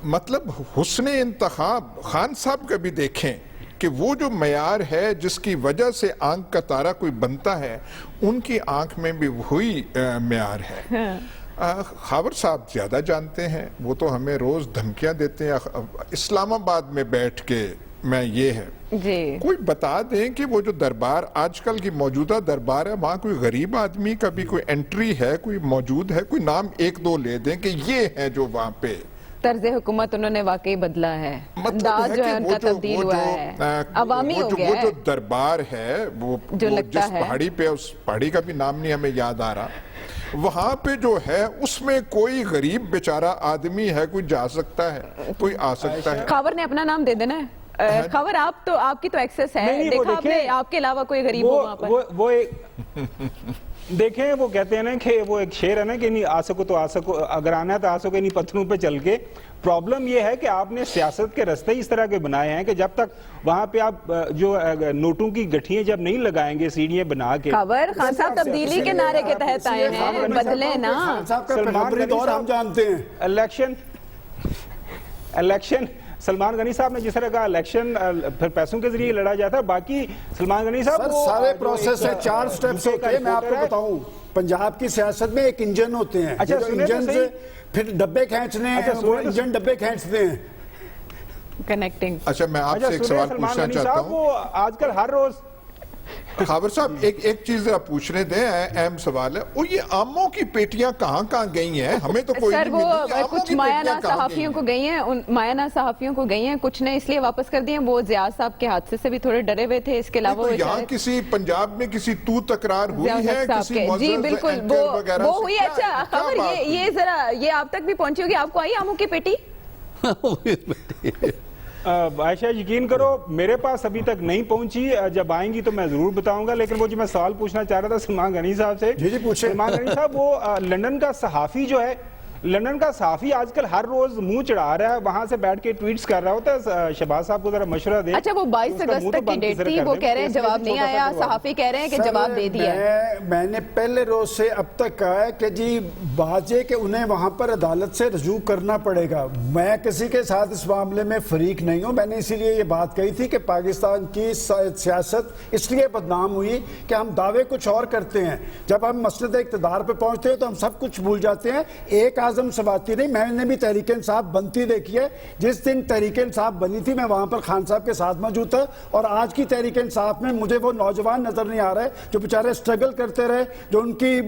مطلب حسن انتخاب خان صاحب کا بھی دیکھیں کہ وہ جو معیار ہے جس کی وجہ سے آنکھ کا تارا کوئی بنتا ہے، ان کی آنکھ میں بھی وہی معیار ہے۔ خاور صاحب زیادہ جانتے ہیں، وہ تو ہمیں روز دھمکیاں دیتے ہیں اسلام آباد میں بیٹھ کے، میں یہ ہے کوئی بتا دیں کہ وہ جو دربار آج کل کی موجودہ دربار ہے، وہاں کوئی غریب آدمی کا بھی کوئی انٹری ہے، کوئی موجود ہے، کوئی نام ایک دو لے دیں کہ یہ ہے جو وہاں پہ طرز حکومت انہوں نے واقعی بدلا ہے، انداز جو ہے ان کا تبدیل ہوا ہے، عوامی ہو گیا ہے۔ وہ جو دربار ہے، وہ جس پہاڑی پہ، اس پہاڑی کا بھی نام نہیں ہمیں یاد آ رہا، وہاں پہ جو ہے اس میں کوئی غریب بیچارہ آدمی ہے، کوئی جا سکتا ہے، کوئی آ سکتا ہے۔ خاور نے اپنا نام دے دینا ہے، خاور آپ کی تو ایکسس ہے، دیکھا آپ نے آپ کے علاوہ کوئی غریب ہو وہاں پر؟ دیکھیں وہ کہتے ہیں نا کہ وہ ایک شعر ہے نا کہ نہیں آ سکو تو آ سکو، اگر آنا ہے تو آ سکو نہیں پتھروں پہ چل کے۔ پرابلم یہ ہے کہ آپ نے سیاست کے رستے اس طرح کے بنائے ہیں کہ جب تک وہاں پہ آپ جو نوٹوں کی گٹھیاں جب نہیں لگائیں گے، سیڑھیاں بنا کے۔ خبر خان صاحب تبدیلی کے نعرے کے تحت آئے ہیں، بدلے نا۔ سلمان غنی صاحب ہم جانتے ہیں، الیکشن سلمان غنی صاحب نے جس طرح کہا الیکشن پھر پیسوں کے ذریعے لڑا جاتا ہے، باقی سلمان غنی صاحب سارے پروسیس سے 4 سٹیپس ہوتے ہیں۔ میں آپ کو بتاؤں، پنجاب کی سیاست میں ایک انجن ہوتے ہیں، انجن سے پھر ڈبے کھینچنے ہیں، وہ انجن ڈبے کھینچتے ہیں، کنیکٹنگ۔ اچھا میں آپ سے ایک سوال پوچھنا چاہتا ہوں، وہ آج کل ہر روز خاور صاحب ایک چیز ذرا پوچھنے دیں، اہم سوال ہے، وہ یہ آموں کی پیٹیاں کہاں گئی ہیں؟ ہمیں تو کوئی نہیں ملی۔ سر وہ کچھ مایانہ صحافیوں کو گئی ہیں، مایانہ صحافیوں کو گئی ہیں، کچھ نے اس لیے واپس کر دی ہیں، وہ زیاد صاحب کے حادثے سے بھی تھوڑے ڈرے ہوئے تھے، اس کے علاوہ یہاں کسی پنجاب میں کسی تو تکرار ہوئی ہے کسی جی بالکل وہ ہوئی ہے۔ اچھا خبر یہ ذرا یہ آپ تک بھی پہنچی ہوگی، آپ کو آئی آموں کی پیٹی؟ عائشہ یقین کرو میرے پاس ابھی تک نہیں پہنچی، جب آئیں گی تو میں ضرور بتاؤں گا، لیکن وہ جو میں سوال پوچھنا چاہ رہا تھا سلمان غنی صاحب سے. جی پوچھیں. سلمان غنی صاحب وہ لندن کا صحافی جو ہے، لندن کا صحافی آج کل ہر روز منہ چڑھا رہا ہے، وہاں سے بیٹھ کے ٹویٹس کر رہا ہوتا ہے. شہباز صاحب کو ذرا مشورہ دیں. اچھا وہ 22 اگست تک کی ڈیٹ تھی، وہ کہہ رہے ہیں جواب نہیں آیا، صحافی کہہ رہے ہیں کہ جواب دے دیا ہے. میں نے پہلے روز سے اب تک کہا ہے کہ جی بات یہ کہ انہیں وہاں پر عدالت سے رجوع کرنا پڑے گا. میں کسی کے ساتھ اس معاملے میں فریق نہیں ہوں. میں نے اسی لیے یہ بات کہی تھی کہ پاکستان کی سیاست اس لیے بدنام ہوئی کہ ہم دعوے کچھ اور کرتے ہیں، جب ہم مسند اقتدار پہ پہنچتے ہیں تو ہم سب کچھ بھول جاتے ہیں. ایک اعظم سباتی نہیں، میں نے بھی تحریک انصاف بنتی دیکھی ہے. جس دن تحریک انصاف بنی تھی میں وہاں پر خان صاحب کے ساتھ موجود تھا، اور آج کی تحریک انصاف میں مجھے وہ نوجوان نظر نہیں آ رہے جو بیچارے سٹرگل کرتے رہے، جو ان کی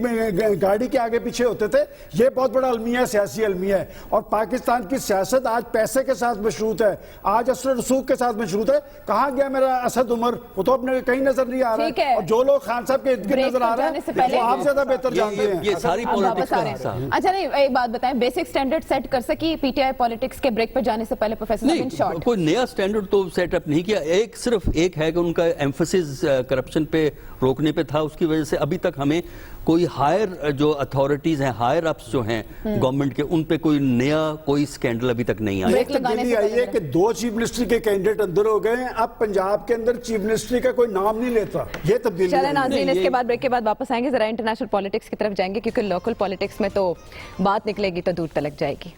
گاڑی کے آگے پیچھے ہوتے تھے. یہ بہت بڑا المیہ، سیاسی المیہ ہے. اور پاکستان کی سیاست آج پیسے کے ساتھ مشروط ہے، آج اثر رسوخ کے ساتھ مشروط ہے. کہاں گیا میرا اسد عمر؟ وہ تو اپنے کہیں نظر نہیں آ رہا ہے، اور جو لوگ خان صاحب کے ارد گرد نظر آ رہے ہیں وہ آپ زیادہ بہتر جانتے ہیں. یہ ساری پولیٹکس کا حصہ. اچھا نہیں ایک بات بتائیں، بیسک سٹینڈرڈ سیٹ کر سکی پی ٹی آئی پالیٹکس کے بریک پر جانے سے پہلے پروفیسر صاحب؟ ان شارٹ کوئی نیا سٹینڈرڈ تو سیٹ اپ نہیں کیا. صرف ایک ہے کہ ان کا ایمفسس کرپشن پہ روکنے پہ تھا، اس کی وجہ سے ابھی تک ہمیں کوئی ہائر جو اتھارٹیز ہیں، ہائر اپس جو ہیں گورنمنٹ کے، ان پہ کوئی نیا کوئی سکینڈل ابھی تک نہیں آیا. ایک تبدیلی آئی ہے کہ 2 چیف منسٹری کے کینڈیڈیٹ اندر ہو گئے ہیں. اب پنجاب کے اندر چیف منسٹری کا کوئی نام نہیں لیتا. یہ تبدیلی. چلیں ناظرین، اس کے بعد بریک کے بعد واپس آئیں گے، ذرا انٹرنیشنل پالیٹکس کی طرف جائیں گے، کیونکہ لوکل پالیٹکس میں تو بات نکلے گی تو دور تلک جائے گی.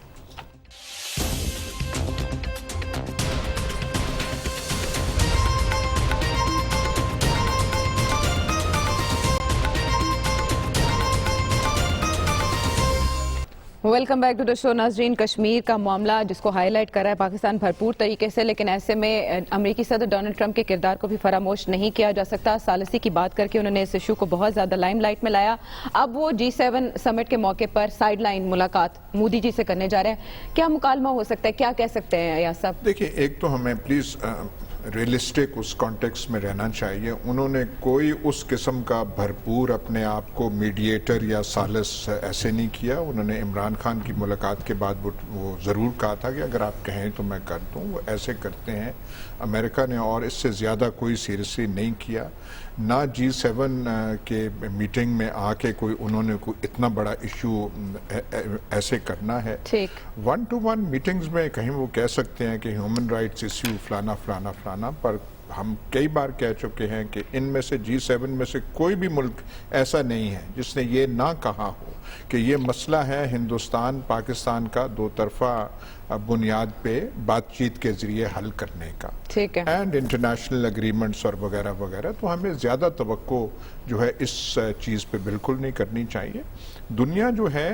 ویلکم بیک ٹو دا شو. ناظرین، کشمیر کا معاملہ جس کو ہائی لائٹ کر رہا ہے پاکستان بھرپور طریقے سے، لیکن ایسے میں امریکی صدر ڈونلڈ ٹرمپ کے کردار کو بھی فراموش نہیں کیا جا سکتا. ثالثی کی بات کر کے انہوں نے اس ایشو کو بہت زیادہ لائم لائٹ میں لایا. اب وہ G7 سمٹ کے موقع پر سائیڈ لائن ملاقات مودی جی سے کرنے جا رہے ہیں. کیا مکالمہ ہو سکتا ہے، کیا کہہ سکتے ہیں ایاز صاحب؟ دیکھیں، ایک تو ہمیں پلیز ریئلسٹک اس کانٹیکس میں رہنا چاہیے. انہوں نے کوئی اس قسم کا بھرپور اپنے آپ کو میڈیٹر یا ثالث ایسے نہیں کیا. انہوں نے عمران خان کی ملاقات کے بعد وہ ضرور کہا تھا کہ اگر آپ کہیں تو میں کر دوں. وہ ایسے کرتے ہیں امریکہ نے، اور اس سے زیادہ کوئی سیریسلی نہیں کیا. نہ G7 کے میٹنگ میں آ کے کوئی انہوں نے کوئی اتنا بڑا ایشو ایسے کرنا ہے. 1-to-1 میٹنگز میں کہیں وہ کہہ سکتے ہیں کہ ہیومن رائٹس ایشو فلانا فلانا فلانا، پر ہم کئی بار کہہ چکے ہیں کہ ان میں سے G7 میں سے کوئی بھی ملک ایسا نہیں ہے جس نے یہ نہ کہا ہو کہ یہ مسئلہ ہے ہندوستان پاکستان کا 2 طرفہ بنیاد پہ بات چیت کے ذریعے حل کرنے کا، ٹھیک ہے، اینڈ انٹرنیشنل اگریمنٹس اور وغیرہ وغیرہ. تو ہمیں زیادہ توقع جو ہے اس چیز پہ بالکل نہیں کرنی چاہیے. دنیا جو ہے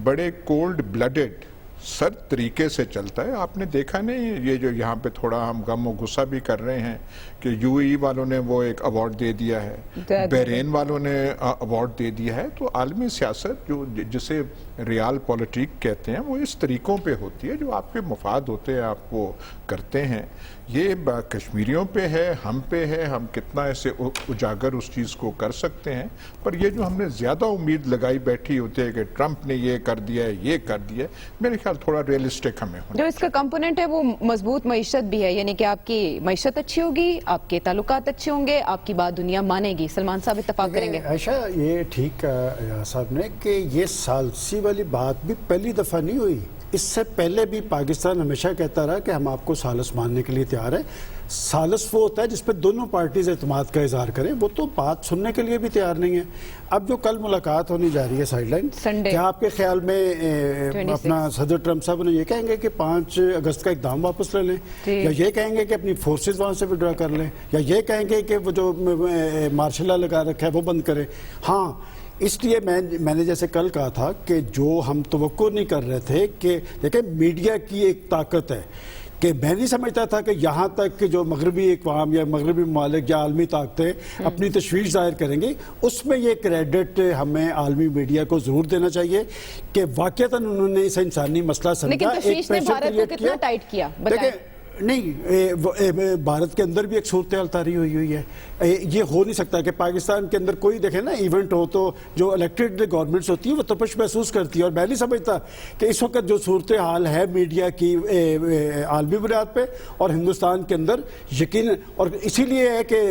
بڑے کولڈ بلڈڈ سرد طریقے سے چلتا ہے. آپ نے دیکھا نہیں یہ جو یہاں پہ تھوڑا ہم غم و غصہ بھی کر رہے ہیں کہ UAE والوں نے وہ ایک ایوارڈ دے دیا ہے، بحرین والوں نے ایوارڈ دے دیا ہے. تو عالمی سیاست جو جسے ریال پولیٹک کہتے ہیں وہ اس طریقوں پہ ہوتی ہے، جو آپ کے مفاد ہوتے ہیں آپ وہ کرتے ہیں. یہ کشمیریوں پہ ہے، ہم پہ ہے، ہم کتنا ایسے اجاگر اس چیز کو کر سکتے ہیں. پر یہ جو ہم نے زیادہ امید لگائی بیٹھی ہوتی ہے کہ ٹرمپ نے یہ کر دیا ہے، یہ کر دیا ہے، میرے خیال تھوڑا ریئلسٹک ہمیں ہونا. جو اس کا کمپوننٹ ہے وہ مضبوط معیشت بھی ہے، یعنی کہ آپ کی معیشت اچھی ہوگی، آپ کے تعلقات اچھے ہوں گے، آپ کی بات دنیا مانے گی. سلمان صاحب اتفاق کریں گے؟ عائشہ یہ ٹھیک کہا صاحب نے کہ یہ ثالثی والی بات بھی پہلی دفعہ نہیں ہوئی. اس سے پہلے بھی پاکستان ہمیشہ کہتا رہا کہ ہم آپ کو ثالث ماننے کے لیے تیار ہیں. ثالث وہ ہوتا ہے جس پہ دونوں پارٹیز اعتماد کا اظہار کریں. وہ تو بات سننے کے لیے بھی تیار نہیں ہے. اب جو کل ملاقات ہونے جا رہی ہے سائیڈ لائن، کیا آپ کے خیال میں اپنا صدر ٹرمپ صاحب یہ کہیں گے کہ 5 اگست کا اقدام واپس لے لیں، یا یہ کہیں گے کہ اپنی فورسز وہاں سے وڈرا کر لیں، یا یہ کہیں گے کہ وہ جو مارشل لا لگا رکھا ہے وہ بند کریں؟ ہاں، اس لیے میں نے جیسے کل کہا تھا کہ جو ہم توقع نہیں کر رہے تھے کہ دیکھیں میڈیا کی ایک طاقت ہے کہ میں نہیں سمجھتا تھا کہ یہاں تک کہ جو مغربی اقوام یا مغربی ممالک یا عالمی طاقتیں اپنی تشویش ظاہر کریں گی، اس میں یہ کریڈٹ ہمیں عالمی میڈیا کو ضرور دینا چاہیے کہ واقعتاً انہوں نے اس انسانی مسئلہ سمجھا، ایک پریشر کریٹ کیا. ٹائٹ کیا. دیکھیں نہیں، بھارت کے اندر بھی ایک صورتحال طاری ہوئی ہے. یہ ہو نہیں سکتا کہ پاکستان کے اندر کوئی دیکھیں نا ایونٹ ہو تو جو الیکٹڈ گورنمنٹس ہوتی ہے وہ تپش محسوس کرتی ہے. اور میں نہیں سمجھتا کہ اس وقت جو صورتحال ہے میڈیا کی عالمی بنیاد پہ اور ہندوستان کے اندر یقین، اور اسی لیے ہے کہ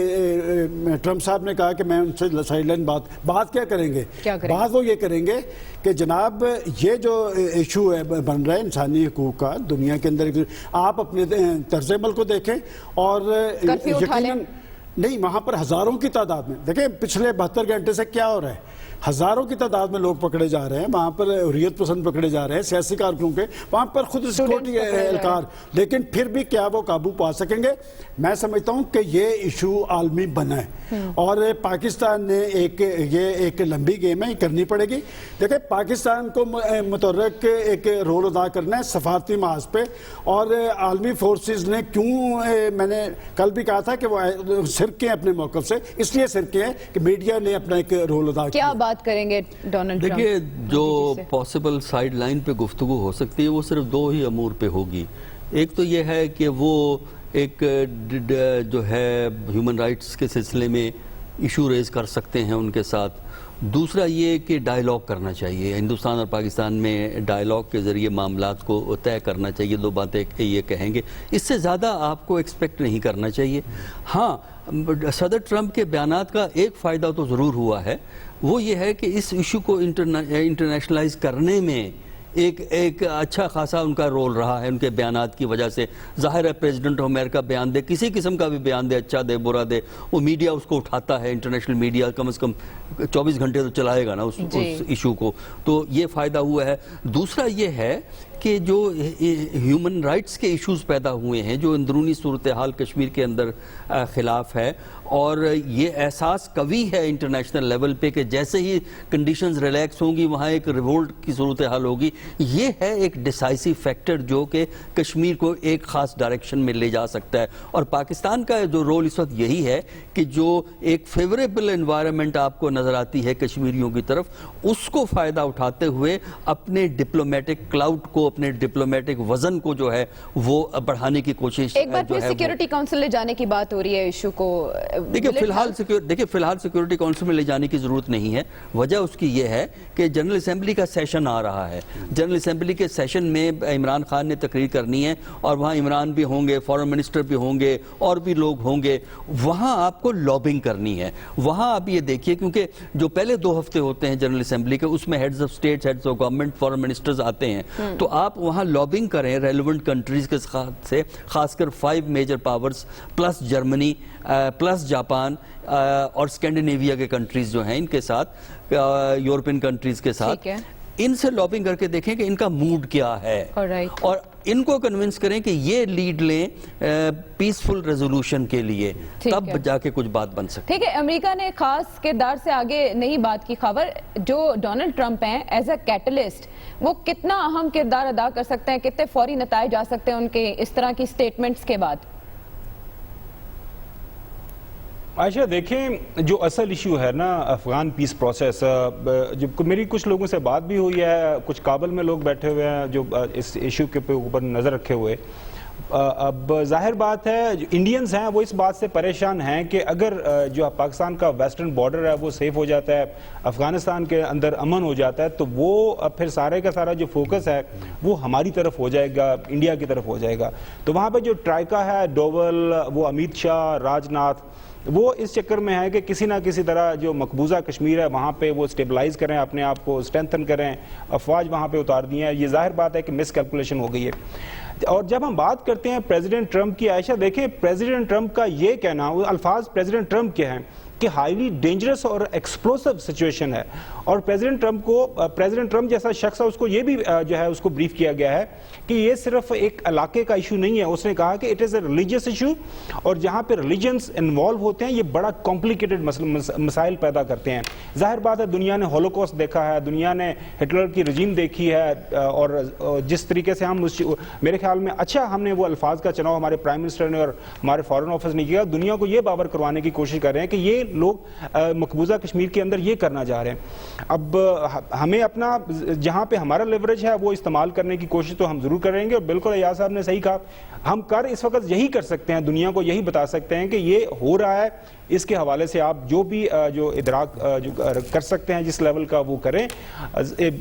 ٹرمپ صاحب نے کہا کہ میں ان سے سائیڈ لائن بات کیا کریں گے. بات وہ یہ کریں گے کہ جناب یہ جو ایشو ہے بن رہا ہے انسانی حقوق کا دنیا کے اندر، آپ اپنے طرز عمل کو دیکھیں اور یقیناً نہیں، وہاں پر ہزاروں کی تعداد میں دیکھیں پچھلے 72 گھنٹے سے کیا ہو رہا ہے، ہزاروں کی تعداد میں لوگ پکڑے جا رہے ہیں وہاں پر، حریت پسند پکڑے جا رہے ہیں، سیاسی کارکنوں کے وہاں پر خود سیکورٹی اہلکار، لیکن پھر بھی کیا وہ قابو پا سکیں گے؟ میں سمجھتا ہوں کہ یہ ایشو عالمی بنا ہے اور پاکستان نے ایک لمبی گیم ہے، کرنی پڑے گی. دیکھیں پاکستان کو متحرک ایک رول ادا کرنا ہے سفارتی محاذ پہ، اور عالمی فورسز نے کیوں، میں نے کل بھی کہا تھا کہ وہ سرکے ہیں اپنے موقف سے، اس لیے سرکے ہیں کہ میڈیا نے اپنا ایک رول ادا کیا. کریں گے ڈونلڈ ٹرمپ؟ دیکھیے جو پاسبل سائیڈ لائن پہ گفتگو ہو سکتی ہے وہ صرف 2 ہی امور پہ ہوگی. ایک تو یہ ہے کہ وہ ایک جو ہے ہیومن رائٹس کے سلسلے میں ایشو ریز کر سکتے ہیں ان کے ساتھ. دوسرا یہ کہ ڈائیلاگ کرنا چاہیے، ہندوستان اور پاکستان میں ڈائیلاگ کے ذریعے معاملات کو طے کرنا چاہیے. 2 باتیں یہ کہیں گے، اس سے زیادہ آپ کو ایکسپیکٹ نہیں کرنا چاہیے. ہاں صدر ٹرمپ کے بیانات کا ایک فائدہ تو ضرور ہوا ہے، وہ یہ ہے کہ اس ایشو کو انٹرنیشنلائز کرنے میں ایک اچھا خاصا ان کا رول رہا ہے ان کے بیانات کی وجہ سے. ظاہر ہے پریزیڈنٹ آف امریکہ بیان دے، کسی قسم کا بھی بیان دے، اچھا دے برا دے، وہ میڈیا اس کو اٹھاتا ہے. انٹرنیشنل میڈیا کم از کم 24 گھنٹے تو چلائے گا نا اس ایشو کو، تو یہ فائدہ ہوا ہے. دوسرا یہ ہے کہ جو ہیومن رائٹس کے ایشوز پیدا ہوئے ہیں، جو اندرونی صورتحال کشمیر کے اندر خلاف ہے، اور یہ احساس قوی ہے انٹرنیشنل لیول پہ کہ جیسے ہی کنڈیشنز ریلیکس ہوں گی وہاں ایک ریولٹ کی صورتحال ہوگی. یہ ہے ایک ڈیسائسیو فیکٹر جو کہ کشمیر کو ایک خاص ڈائریکشن میں لے جا سکتا ہے. اور پاکستان کا جو رول اس وقت یہی ہے کہ جو ایک فیوریبل انوائرمنٹ آپ کو نظر آتی ہے کشمیریوں کی طرف، اس کو فائدہ اٹھاتے ہوئے اپنے ڈپلومیٹک کلاؤڈ کو، اپنے ڈپلومیٹک وزن کو جو ہے وہ بڑھانے کی کوشش. ایک بار پھر سیکیورٹی کونسل لے جانے کی بات ہو رہی ہے ایشو کو. دیکھیں فی الحال سیکورٹی کونسل میں لے جانے کی ضرورت نہیں ہے. وجہ اس کی یہ ہے کہ جنرل اسمبلی کا سیشن آ رہا ہے. جنرل اسمبلی کے سیشن میں عمران خان نے تقریر کرنی ہے اور وہاں عمران بھی ہوں گے، فارن منسٹر بھی ہوں گے، اور بھی لوگ ہوں گے. وہاں آپ کو لابنگ کرنی ہے. وہاں آپ یہ دیکھیے کیونکہ جو پہلے 2 ہفتے ہوتے ہیں جنرل اسمبلی کے، اس میں heads of state, heads of government, foreign ministers آتے ہیں. تو آپ وہاں لابنگ کریں ریلیونٹ کنٹریز کے ساتھ سے، خاص کر 5 major powers plus Germany plus Japan اور اسکینڈینیویا کے کنٹریز جو ہیں ان کے ساتھ، یورپین کنٹریز کے ساتھ، ان سے لابنگ کر کے دیکھیں کہ ان کا موڈ کیا ہے، اور ان کو کنونس کریں کہ یہ لیڈ لیں پیسفل ریزولوشن کے لیے، تب جا کے کچھ بات بن سکتی ہے. ٹھیک ہے، امریکہ نے خاص کردار سے آگے نہیں بات کی. خبر جو ڈونلڈ ٹرمپ ہیں ایز اے کیٹلسٹ، وہ کتنا اہم کردار ادا کر سکتے ہیں، کتنے فوری نتائج آ سکتے ہیں ان کے اس طرح کی سٹیٹمنٹس کے بعد؟ عائشہ دیکھیں جو اصل ایشو ہے نا افغان پیس پروسیس، جب میری کچھ لوگوں سے بات بھی ہوئی ہے، کچھ کابل میں لوگ بیٹھے ہوئے ہیں جو اس ایشو کے اوپر نظر رکھے ہوئے. اب ظاہر بات ہے جو انڈینز ہیں وہ اس بات سے پریشان ہیں کہ اگر جو پاکستان کا ویسٹرن بارڈر ہے وہ سیف ہو جاتا ہے، افغانستان کے اندر امن ہو جاتا ہے، تو وہ پھر سارے کا سارا جو فوکس ہے وہ ہماری طرف ہو جائے گا، انڈیا کی طرف ہو جائے گا. تو وہاں پہ جو ٹرائکا ہے، ڈوول، وہ امیت شاہ، راج ناتھ، وہ اس چکر میں ہے کہ کسی نہ کسی طرح جو مقبوضہ کشمیر ہے وہاں پہ وہ سٹیبلائز کریں، اپنے آپ کو اسٹرینتھن کریں، افواج وہاں پہ اتار دی ہیں. یہ ظاہر بات ہے کہ مس کیلکولیشن ہو گئی ہے. اور جب ہم بات کرتے ہیں پریزیڈنٹ ٹرمپ کی، عائشہ دیکھیں پریزیڈنٹ ٹرمپ کا یہ کہنا، وہ الفاظ پریزیڈنٹ ٹرمپ کے ہیں کہ ہائیلی ڈینجرس اور ایکسپلوسو سچویشن ہے. اور پریزیڈنٹ ٹرمپ جیسا شخص ہے اس کو یہ بھی جو ہے اس کو بریف کیا گیا ہے کہ یہ صرف ایک علاقے کا ایشو نہیں ہے. اس نے کہا کہ it is a religious issue, اور جہاں پہ ریلیجنس انوالو ہوتے ہیں یہ بڑا کمپلیکیٹڈ مسائل پیدا کرتے ہیں. ظاہر بات ہے دنیا نے ہولوکاسٹ دیکھا ہے، دنیا نے ہٹلر کی رجیم دیکھی ہے، اور جس طریقے سے ہم میرے خیال میں اچھا ہم نے وہ الفاظ کا چناؤ ہمارے پرائم منسٹر نے اور ہمارے فارن آفس نے کیا، دنیا کو یہ باور کروانے کی کوشش کر رہے ہیں کہ یہ لوگ مقبوضہ کشمیر کے اندر یہ کرنا جا رہے ہیں. اب ہمیں اپنا جہاں پہ ہمارا لیوریج ہے وہ استعمال کرنے کی کوشش تو ہم ضرور کریں گے, اور بالکل ایاز صاحب نے صحیح کہا, ہم اس وقت یہی کر سکتے ہیں, دنیا کو یہی بتا سکتے ہیں کہ یہ ہو رہا ہے. اس کے حوالے سے آپ جو بھی جو ادراک جو کر سکتے ہیں جس لیول کا وہ کریں.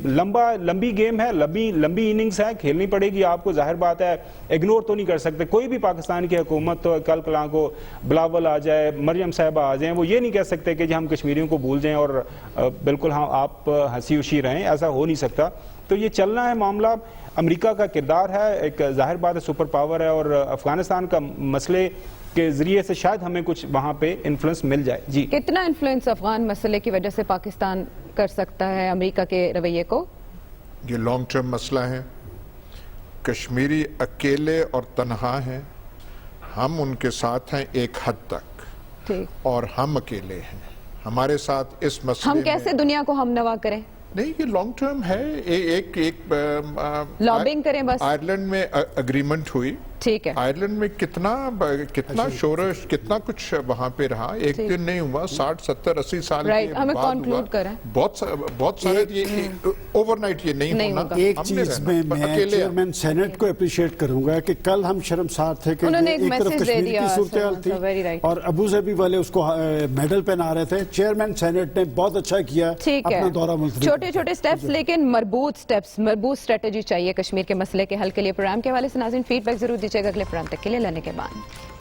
لمبی گیم ہے, لمبی اننگز ہے, کھیلنی پڑے گی آپ کو, ظاہر بات ہے اگنور تو نہیں کر سکتے. کوئی بھی پاکستان کی حکومت تو کل کلاں کو بلاول آ جائے, مریم صاحبہ آ جائیں, وہ یہ نہیں کہہ سکتے کہ ہم کشمیریوں کو بھول جائیں اور بالکل ہاں آپ ہنسی اسی رہیں, ایسا ہو نہیں سکتا. تو یہ چلنا ہے معاملہ. امریکہ کا کردار ہے, ایک ظاہر بات ہے سپر پاور ہے, اور افغانستان کا مسئلے کے ذریعے سے شاید ہمیں کچھ وہاں پہ انفلوئنس مل جائے. جی, کتنا انفلوئنس افغان مسئلے کی وجہ سے پاکستان کر سکتا ہے امریکہ کے رویے کو؟ یہ لانگ ٹرم مسئلہ ہے. کشمیری اکیلے اور تنہا ہیں, ہم ان کے ساتھ ہیں ایک حد تک, اور ہم اکیلے ہیں. ہمارے ساتھ اس مسئلے ہم کیسے دنیا کو ہم نوا کریں؟ نہیں, یہ لانگ ٹرم ہے. ایک لابنگ کریں بس. آئرلینڈ میں اگریمنٹ ہوئی, ٹھیک ہے, آئرلینڈ میں کتنا شورش, کتنا کچھ وہاں پہ رہا. ایک دن نہیں ہوا, 60 70 80 سال کے ہمیں بعد کنکلوڈ کریں. بہت سارے یہ اوور نائٹ یہ نہیں ہونا. ایک چیز میں چیئرمین سینٹ کو اپریشیٹ کروں گا کہ کل ہم شرمسار تھے کہ ایک طرف کشمیر کی صورتحال تھی اور ابو ظبی والے اس کو میڈل پہنا رہے تھے. چیئرمین سینٹ نے بہت اچھا کیا اپنا دورہ ملتوی. چھوٹے چھوٹے سٹیپس لیکن مربوط اسٹریٹجی چاہیے کشمیر کے مسئلے کے حل کے لیے. پروگرام کے حوالے سے ناظرین فیڈ بیک ضرور دیجیے گا اگلے پروگرام تک کے لیے. لینے کے بعد